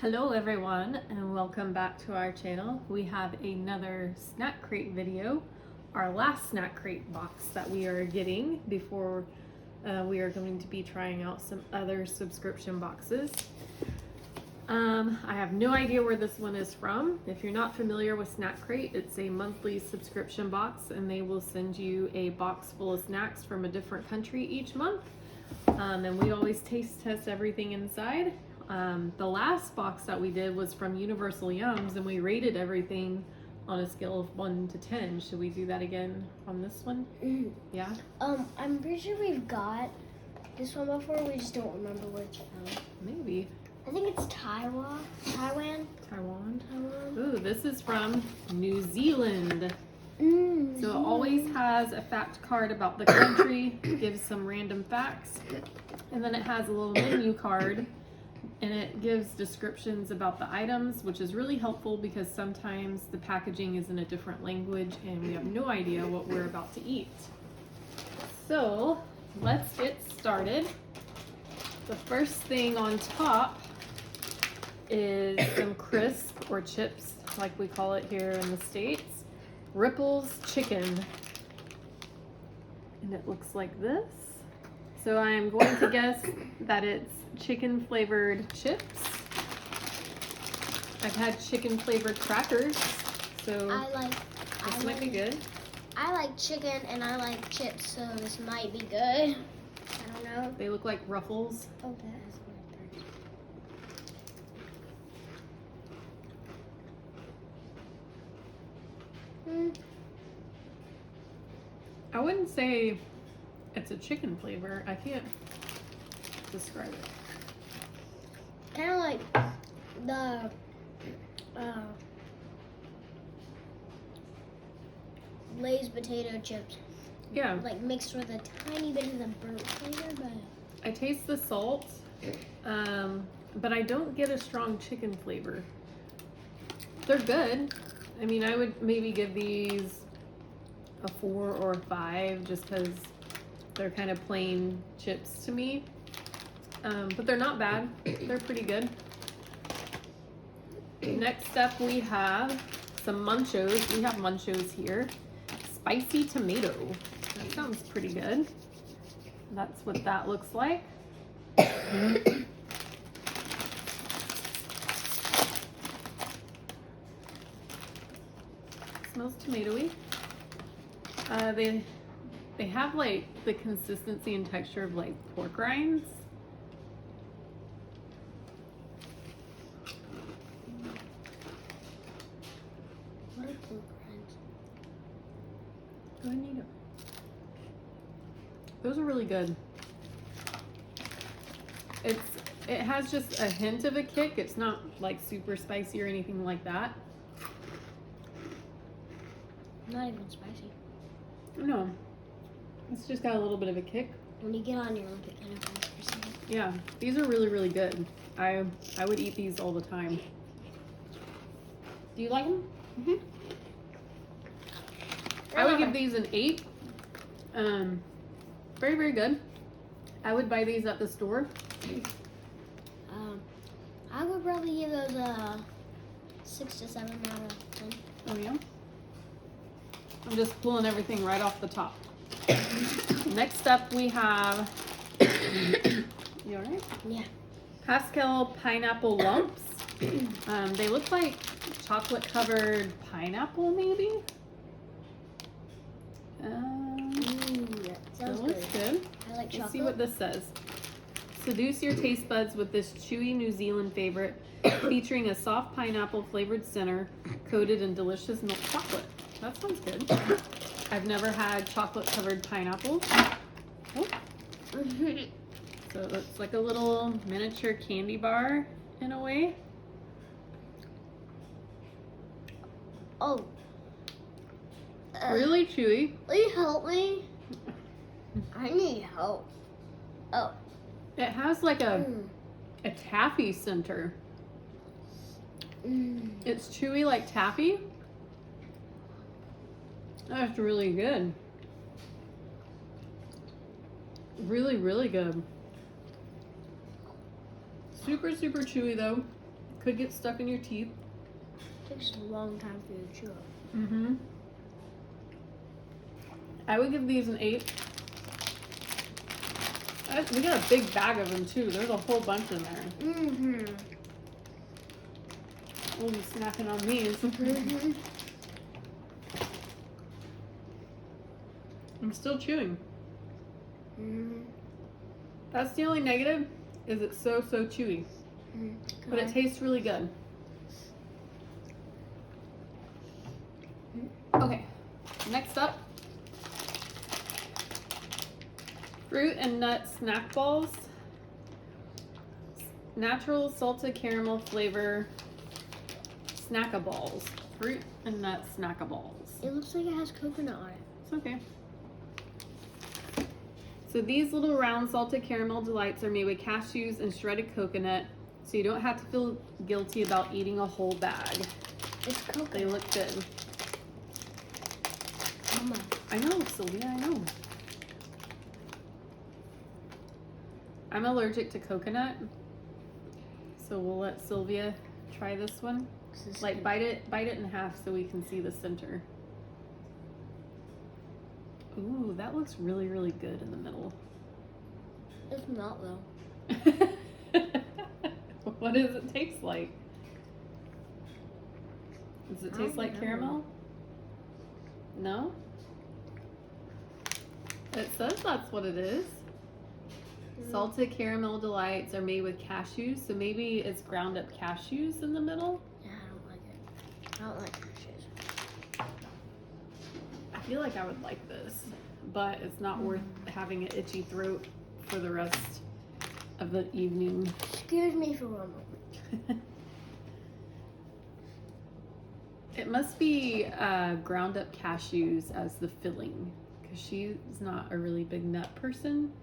Hello everyone and welcome back to our channel. We have another snack crate video, our last snack crate box that we are getting before we are going to be trying out some other subscription boxes. I have no idea where this one is from. If you're not familiar with Snack Crate, it's a monthly subscription box and they will send you a box full of snacks from a different country each month. And we always taste test everything inside. The last box that we did was from Universal Yums and we rated everything on a scale of 1 to 10. Should we do that again on this one? Yeah? I'm pretty sure we've got this one before, we just don't remember where it's from. Maybe. I think it's Taiwan. Ooh, this is from New Zealand. So it always has a fact card about the country, gives some random facts, and then it has a little menu card and it gives descriptions about the items, which is really helpful because sometimes the packaging is in a different language and we have no idea what we're about to eat. So let's get started. The first thing on top is some crisp or chips, like we call it here in the States. Ripples chicken. And it looks like this. So I am going to guess that it's chicken flavored chips. I've had chicken flavored crackers, so this might be good. I like chicken and I like chips, so this might be good. I don't know. They look like Ruffles. Oh, that is what it I wouldn't say it's a chicken flavor. I can't describe it. kind of like the Lay's potato chips. Yeah. Like mixed with a tiny bit of the burnt flavor, but I taste the salt, but I don't get a strong chicken flavor. They're good. I mean, I would maybe give these a 4 or a 5 just because they're kind of plain chips to me. But they're not bad. They're pretty good. Next up we have some Munchos. We have Munchos here. Spicy tomato. That sounds pretty good. That's what that looks like. Smells tomatoey. They have like the consistency and texture of like pork rinds. what are pork rinds? Go ahead and eat it. Those are really good. It has just a hint of a kick. It's not like super spicy or anything like that. Not even spicy. No, it's just got a little bit of a kick. When you get on your own, it kind of percent. Yeah, these are really, really good. I would eat these all the time. Do you like them? Mm-hmm. I would give these an 8. Very, very good. I would buy these at the store. I would probably give those a 6 to 7 out of 10. Oh yeah? I'm just pulling everything right off the top. Next up we have, you alright? Yeah. Pascal pineapple lumps. They look like chocolate covered pineapple maybe? That sounds That looks good. I like chocolate. Let's see what this says. Seduce your taste buds with this chewy New Zealand favorite featuring a soft pineapple flavored center coated in delicious milk chocolate. That sounds good. I've never had chocolate covered pineapple. Oh. So it's like a little miniature candy bar in a way. Oh. Really chewy. Will you help me? I need help. Oh. It has like a taffy center. It's chewy like taffy. That's really good. Really, really good. Super, super chewy though. Could get stuck in your teeth. Takes a long time for you to chew up. Mm-hmm. I would give these an 8. We got a big bag of them too. There's a whole bunch in there. Mm-hmm. We'll be snacking on these. Mm-hmm. I'm still chewing. Mm-hmm. That's the only negative, is it's so chewy. Mm-hmm. But it tastes really good. Okay, next up. Fruit and nut snack balls. Natural salted caramel flavor snackaballs. Fruit and nut snackaballs. It looks like it has coconut on it. It's okay. So these little round salted caramel delights are made with cashews and shredded coconut, so you don't have to feel guilty about eating a whole bag. It's coconut. They look good. Mama. I know, Sylvia, I know. I'm allergic to coconut, so we'll let Sylvia try this one. Like bite it in half so we can see the center. Ooh, that looks really good in the middle. It's not though. What does it taste like? Does it taste like know. caramel? No? It says that's what it is. Salted caramel delights are made with cashews, so maybe it's ground up cashews in the middle. Yeah, I don't like it. I don't like cashews. I feel like I would like this, but it's not worth having an itchy throat for the rest of the evening. Excuse me for one moment. It must be ground up cashews as the filling, because she's not a really big nut person.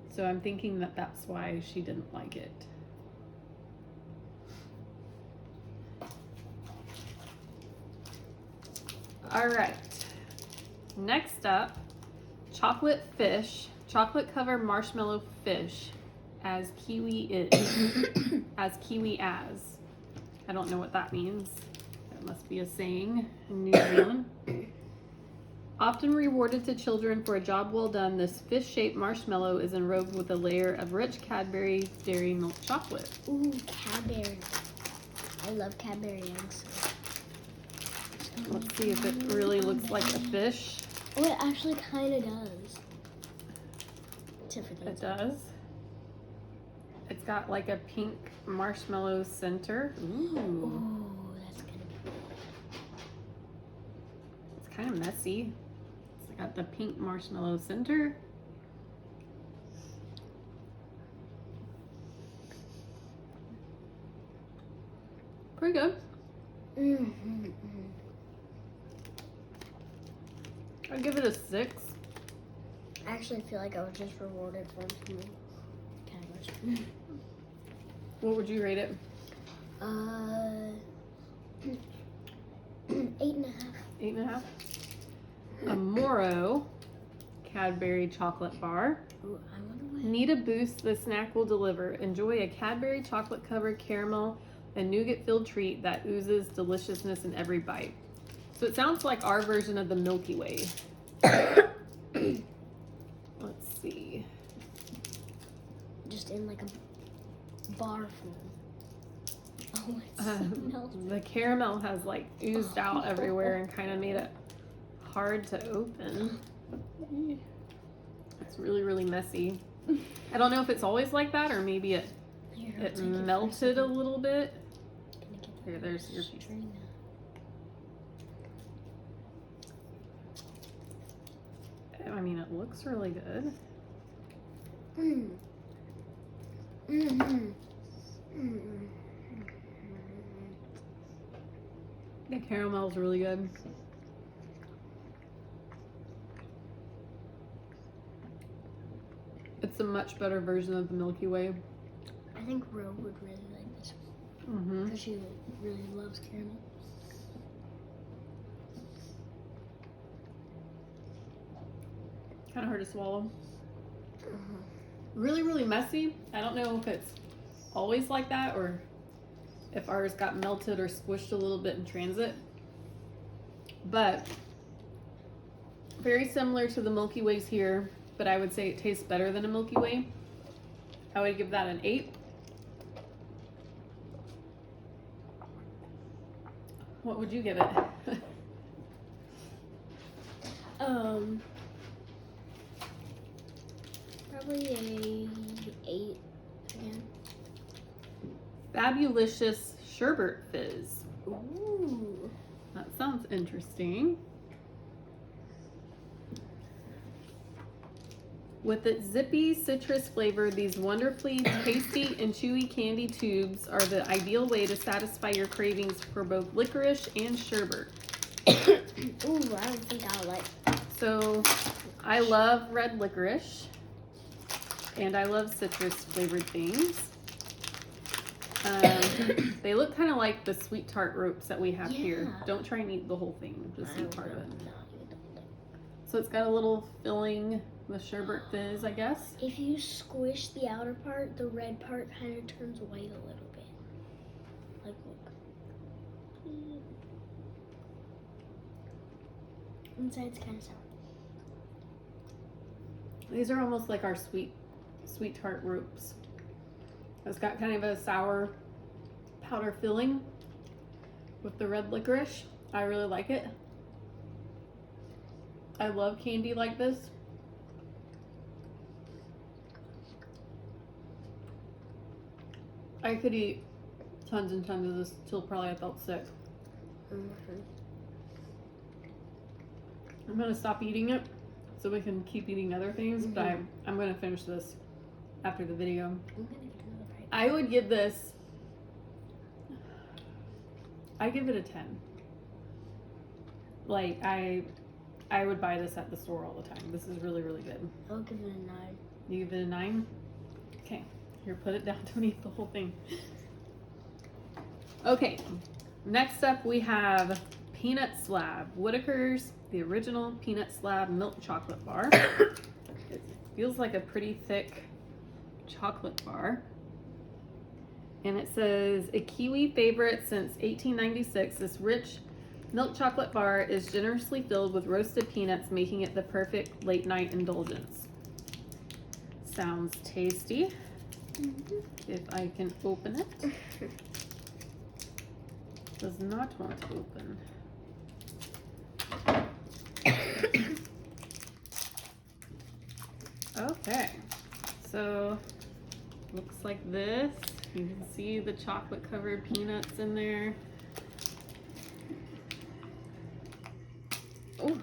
So I'm thinking that that's why she didn't like it. All right. Next up, chocolate covered marshmallow fish as kiwi is. As kiwi as. I don't know what that means. That must be a saying in New Zealand. Often rewarded to children for a job well done, this fish-shaped marshmallow is enrobed with a layer of rich Cadbury dairy milk chocolate. Ooh, Cadbury. I love Cadbury eggs. Let's see if it really looks like a fish. Oh, it actually kind of does. Except for the It inside. does. It's got like a pink marshmallow center. Ooh. Ooh, that's gonna be good. It's kind of messy. It's got the pink marshmallow center. Pretty good. Mm-hmm. I'd give it a 6. I actually feel like I was just rewarded for some cabbage. What would you rate it? 8.5. 8.5. A Moro Cadbury chocolate bar. Ooh, I wonder what. Need a boost the snack will deliver. Enjoy a Cadbury chocolate covered caramel and nougat filled treat that oozes deliciousness in every bite. So it sounds like our version of the Milky Way. Let's see. Just in like a bar full. Oh, it's melted. The caramel has like oozed out everywhere and kind of made it hard to open. It's really messy. I don't know if it's always like that or maybe it melted a little bit. Here, there's your piece. I mean, it looks really good. The caramel's really good. It's a much better version of the Milky Way. I think Ro would really like this one. Mm-hmm. Because she really loves caramel. Kind of hard to swallow. Really messy. I don't know if it's always like that or if ours got melted or squished a little bit in transit. But very similar to the Milky Ways here, but I would say it tastes better than a Milky Way. I would give that an 8. What would you give it? Probably a 8 again. Fabulicious Sherbet Fizz. Ooh. That sounds interesting. With its zippy citrus flavor, these wonderfully tasty and chewy candy tubes are the ideal way to satisfy your cravings for both licorice and sherbet. Ooh, I don't think I'll like. So, I love red licorice, and I love citrus flavored things. They look kind of like the sweet tart ropes that we have here. Don't try and eat the whole thing, just eat part of it. So it's got a little filling with sherbet fizz, I guess. If you squish the outer part, the red part kind of turns white a little bit. Like, look. Inside's kind of sour. These are almost like our sweet tart ropes. It's got kind of a sour powder filling with the red licorice. I really like it. I love candy like this. I could eat tons and tons of this till probably I felt sick. I'm gonna stop eating it so we can keep eating other things, but I'm gonna finish this after the video. I'm gonna get another bite. I would give this, I give it a 10. Like, I would buy this at the store all the time. This is really, really good. I'll give it a 9. You give it a 9? Okay, here, put it down. Don't eat the whole thing. Okay, next up we have Peanut Slab. Whitaker's, the original Peanut Slab milk chocolate bar. It feels like a pretty thick chocolate bar. And it says, a Kiwi favorite since 1896, this rich milk chocolate bar is generously filled with roasted peanuts, making it the perfect late night indulgence. Sounds tasty. If I can open it. Does not want to open. Okay, so looks like this. You can see the chocolate covered peanuts in there. Oh,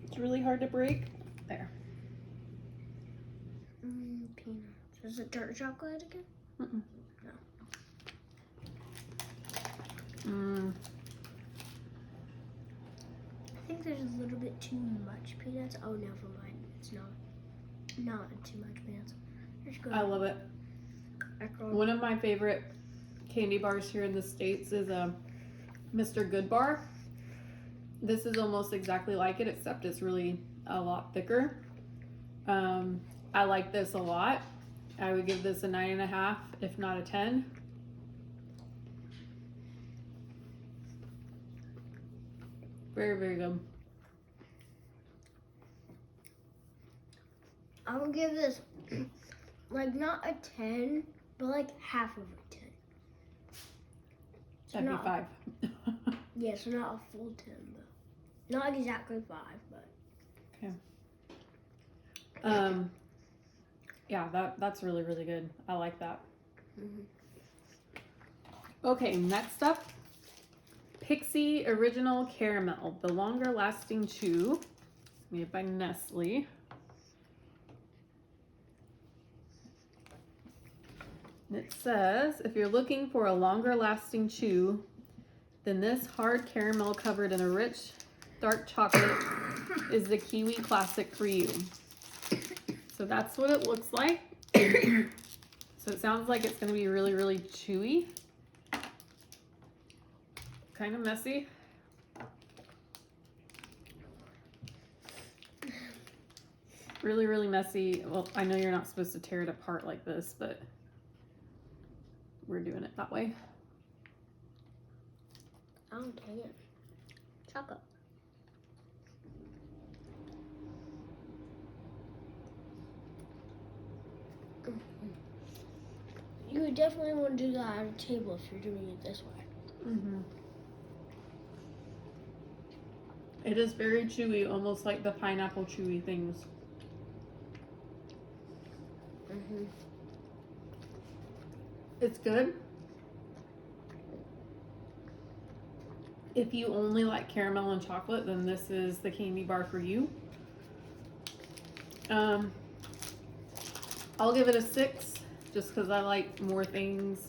it's really hard to break. There. Peanuts. Is it dark chocolate again? Mm-mm. No. I think there's a little bit too much peanuts. Oh, never mind. It's not too much peanuts. I love it. One of my favorite candy bars here in the States is a Mr. Good bar. This is almost exactly like it, except it's really a lot thicker. I like this a lot. I would give this a 9.5, if not a 10. Very, very good. I would give this like not a 10, but like half of a 10. So That'd be 5. Yeah, so not a full 10, but not exactly 5, but. Okay. Yeah, that's really, really good. I like that. Okay, next up, Pixie Original Caramel, the longer lasting chew, made by Nestle. It says, if you're looking for a longer lasting chew, then this hard caramel covered in a rich, dark chocolate is the Kiwi classic for you. So that's what it looks like. So it sounds like it's going to be really, really chewy. Kind of messy. Really, really messy. Well, I know you're not supposed to tear it apart like this, but we're doing it that way. Oh, dang it. Chocolate. You would definitely want to do that at a table if you're doing it this way. Mm-hmm. It is very chewy, almost like the pineapple chewy things. Mm-hmm. It's good. If you only like caramel and chocolate, then this is the candy bar for you. I'll give it a 6 just because I like more things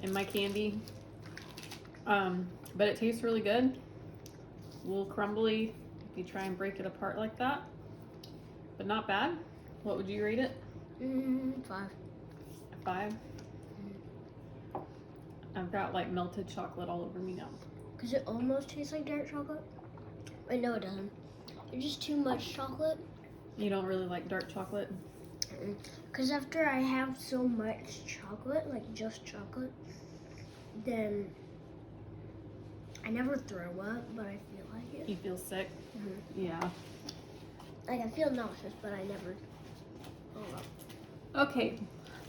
in my candy. But it tastes really good. A little crumbly if you try and break it apart like that, but not bad. What would you rate it? 5. 5. I've got like melted chocolate all over me now. Because it almost tastes like dark chocolate. Wait, no, it doesn't. It's just too much chocolate. You don't really like dark chocolate? Because after I have so much chocolate, like just chocolate, then I never throw up, but I feel like it. You feel sick? Mm-hmm. Yeah. Like I feel nauseous, but I never throw up. Okay,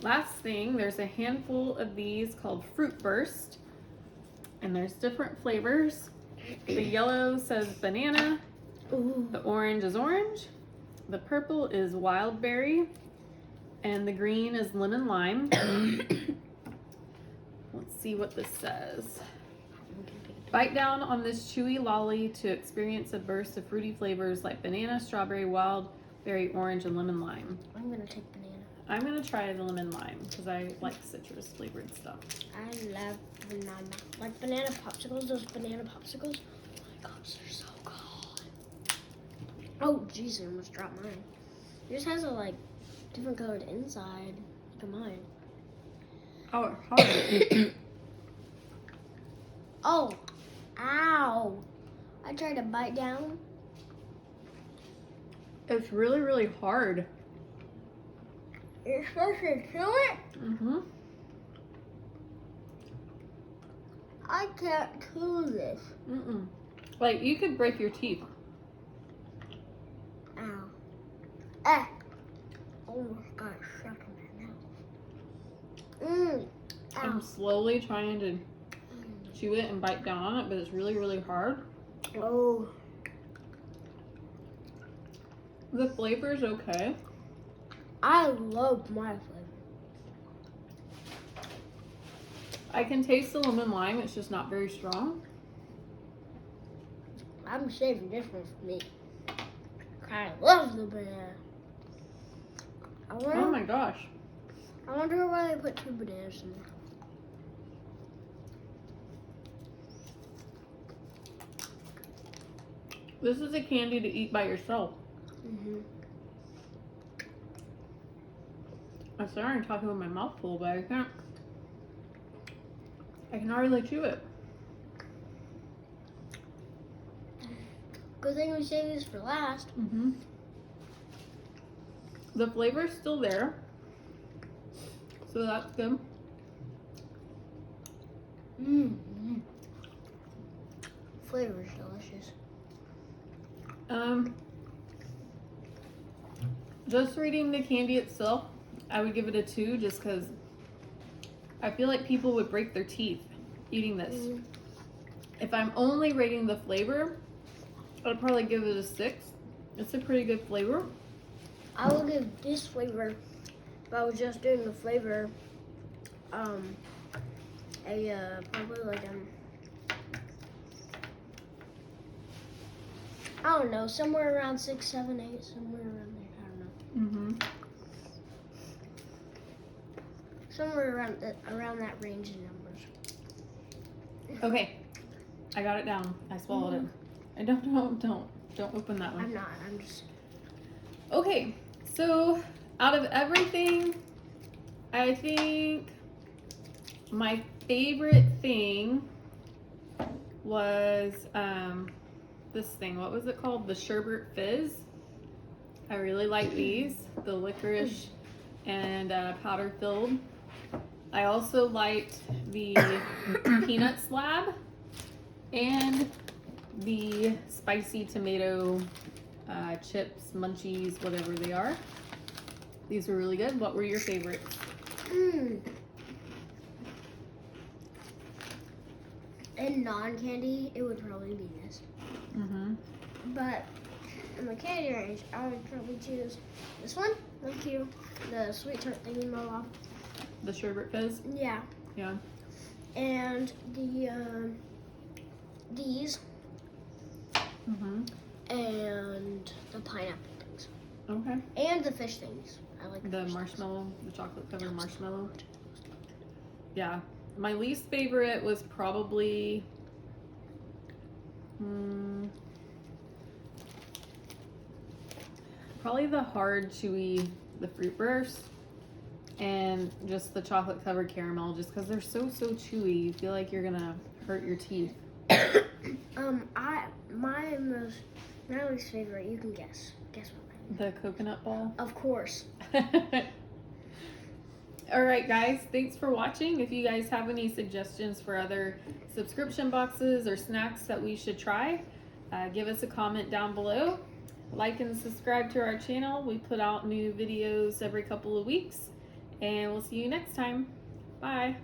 last thing, there's a handful of these called Fruit Burst, and there's different flavors. The yellow says banana, Ooh. the orange is orange, the purple is wild berry, and the green is lemon lime. Let's see what this says. Bite down on this chewy lolly to experience a burst of fruity flavors like banana, strawberry, wild berry, orange, and lemon lime. I'm gonna take banana. I'm gonna try the lemon lime because I like citrus flavored stuff. I love banana. Like banana popsicles, those banana popsicles. Oh my gosh, they're so good. Oh, jeez, I almost dropped mine. Yours has a like different colored inside. Look at mine. Oh, it's hard. Oh, ow. I tried to bite down. It's really, really hard. You're supposed to chew it? Mm-hmm. I can't chew this. Mm-mm. Like, you could break your teeth. Ow. Eh. Almost got stuck in my mouth. I'm Ow. slowly trying to chew it and bite down on it, but it's really, really hard. Oh. The flavor's okay. I love my flavor. I can taste the lemon lime, it's just not very strong. I'm saving this one for me. I love the banana. Oh my gosh. I wonder why they put 2 bananas in there. This is a candy to eat by yourself. Mm-hmm. I'm sorry I'm talking with my mouth full, but I can't. I can hardly chew it. Good thing we saved this for last. Mm-hmm. The flavor's still there, so that's good. Mm-hmm. Flavor's delicious. Just reading the candy itself, I would give it a 2 just because I feel like people would break their teeth eating this. Mm-hmm. If I'm only rating the flavor, I'd probably give it a 6. It's a pretty good flavor. I will give this flavor, if I was just doing the flavor, probably like I don't know, somewhere around 6, 7, 8, somewhere around there. I don't know. Mm-hmm. Somewhere around that range of numbers. Okay, I got it down. I swallowed it. And don't open that one. I'm not. I'm just. Okay, so out of everything, I think my favorite thing was this thing. What was it called? The Sherbet Fizz. I really like these. The licorice and powder filled. I also liked the peanut slab and the spicy tomato chips, munchies, whatever they are. These were really good. What were your favorites? In non-candy, it would probably be this. But in the candy range, I would probably choose this one. Thank you. The sweet tart thingy off. The sherbet fizz? Yeah. Yeah. And the these. And the pineapple things. Okay. And the fish things. I like the marshmallow, the chocolate covered marshmallow. Yeah. My least favorite was probably probably the hard chewy, the fruit burst, and just the chocolate covered caramel, just because they're so chewy. You feel like you're gonna hurt your teeth. My least favorite, you can guess. Guess what? The coconut ball. Of course. All right, guys, thanks for watching. If you guys have any suggestions for other subscription boxes or snacks that we should try, give us a comment down below. Like and subscribe to our channel. We put out new videos every couple of weeks, and we'll see you next time. Bye.